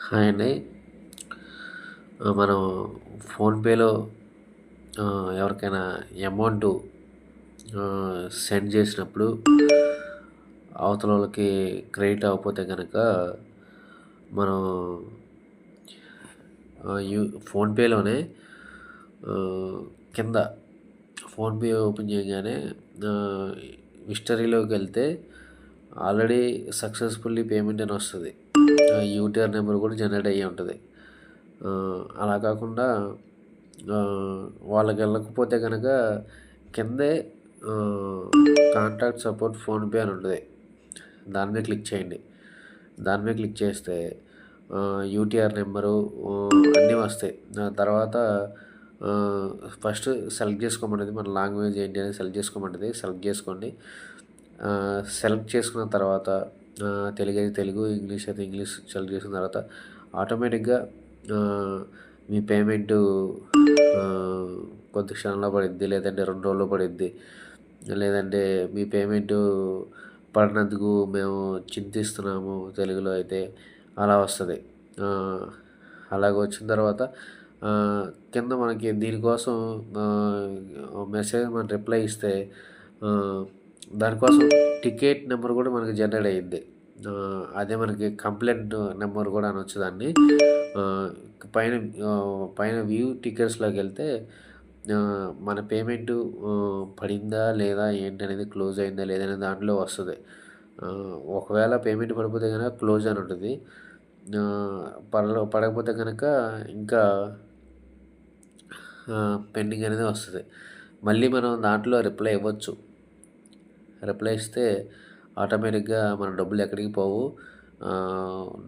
Hi అండి. మనం ఫోన్‌పేలో ఎవరికైనా అమౌంటు సెండ్ చేసినప్పుడు అవతలోళ్ళకి క్రెడిట్ అవ్వకపోతే గనక మనం ఫోన్‌పేలోనే కింద ఫోన్‌పే ఓపెన్ చేయగానే ఆహ్, హిస్టరీలోకెళ్తే ఆల్రెడీ సక్సెస్‌ఫుల్లీ పేమెంట్ అని వస్తది. యూటీఆర్ నెంబర్ కూడా జనరేట్ అయ్యి ఉంటది. అలా కాకుండా ఆహ్, వాళ్ళకెళ్ళకపోతే గనక కిందే ఆహ్, కాంటాక్ట్ సపోర్ట్ ఫోన్‌పే అని ఉంటది. దాని మీద క్లిక్ చేయండి. దాని మీద క్లిక్ చేస్తే యూటీఆర్ నెంబరు అన్నీ వస్తాయి. దాని తర్వాత ఆహ్, ఫస్ట్ సెలెక్ట్ చేసుకోమన్నది మన లాంగ్వేజ్ ఏంటి అనేది సెలెక్ట్ చేసుకోమంటది. సెలెక్ట్ చేసుకోండి. సెలెక్ట్ చేసుకున్న తర్వాత తెలుగు అయితే తెలుగు, ఇంగ్లీష్ అయితే ఇంగ్లీష్ సెలెక్ట్ చేసుకున్న తర్వాత ఆటోమేటిక్‌గా ఆహ్, మీ పేమెంటు ఆహ్, కొద్ది క్షణంలో పడిద్ది. లేదంటే 2 రోజుల్లో పడిద్ది. లేదంటే మీ పేమెంటు పడినందుకు మేము చింతిస్తున్నాము తెలుగులో అయితే అలా వస్తది. ఆహ్, అలాగ వచ్చిన తర్వాత కింద మనకి దీనికోసం మెసేజ్ మనం రిప్లై ఇస్తే ఆహ్, దానికోసం టికెట్ నెంబర్ కూడా మనకి జనరేట్ అయ్యిద్ది. అదే మనకి కంప్లెయింట్ నెంబర్ కూడా అనొచ్చు దాన్ని. ఆహ్, పైన పైన వ్యూ టికెట్స్‌లోకెళ్తే మన పేమెంటు పడిందా లేదా ఏంటనేది క్లోజ్ అయిందా లేదా అనేది దాంట్లో వస్తది. ఒకవేళ పేమెంట్ పడిపోతే గనక క్లోజ్ అని ఉంటది. పడకపోతే గనక ఇంకా పెండింగ్ అనేది వస్తది. మళ్ళీ మనం దాంట్లో రిప్లై ఇవ్వచ్చు. రిప్లై ఇస్తే ఆటోమేటిక్‌గా మన డబ్బులు ఎక్కడికి పోవు.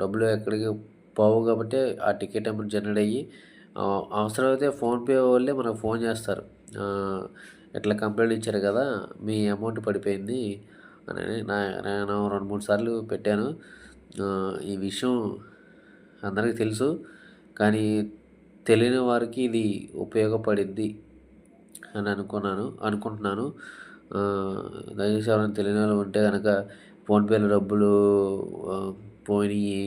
డబ్బులు ఎక్కడికి పోవు కాబట్టే ఆ టికెట్ అమౌంట్ జనరేట్ అయ్యి అవసరమైతే ఫోన్‌పే వాళ్ళే మనకు ఫోన్ చేస్తారు. ఇట్లా కంప్లెయింట్ ఇచ్చారు కదా! మీ అమౌంట్ పడిపోయింది అని నేను 2, 3 సార్లు పెట్టాను. ఈ విషయం అందరికి తెలుసు. కానీ తెలియని వారికి ఇది ఉపయోగపడిద్ది అని అనుకుంటున్నాను. దయచేసి ఎవరైనా తెలియనోళ్ళు ఉంటే గనక ఫోన్‌పేలో డబ్బులు పోయినియి,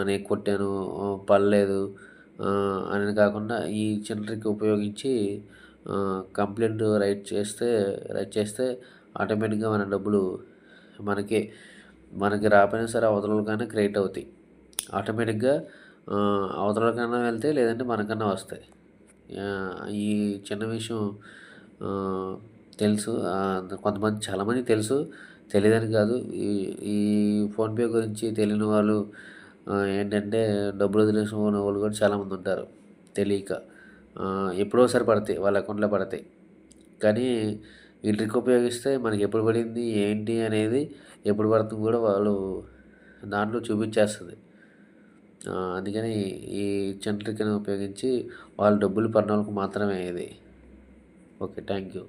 నేను కొట్టాను, పడలేదు అనేది కాకుండా ఈ చిన్న ట్రిక్ ఉపయోగించి కంప్లెయింట్ రైట్ చేస్తే ఆటోమేటిక్‌గా మన డబ్బులు మనకే మనకి రాకపోయినా సరే అవతలోళ్ళకైనా క్రెడిట్ అవుతాయి. ఆటోమేటిక్‌గా అవతలోళ్ళకన్నా వెళ్తాయి లేదంటే మనకన్నా వస్తాయి. ఈ చిన్న విషయం తెలుసు. కొంతమంది చాలామందికి తెలుసు. తెలీదని కాదు. ఈ ఈ ఫోన్‌పే గురించి తెలియని వాళ్ళు ఏంటంటే డబ్బులు వదిలేసిన వాళ్ళు కూడా చాలామంది ఉంటారు తెలియక. ఎప్పుడో ఒకసారి పడతాయి. వాళ్ళ అకౌంట్‌లో పడతాయి. కానీ ఈ ట్రిక్ ఉపయోగిస్తే మనకి ఎప్పుడు పడింది, ఏంటి అనేది ఎప్పుడు పడుతుందో కూడా వాళ్ళు దాంట్లో చూపించేస్తది. అందుకని ఈ చిన్న ట్రిక్‌ని ఉపయోగించి వాళ్ళ డబ్బులు పడినోళ్ళకి మాత్రమే ఇది. ఓకే. Thank you.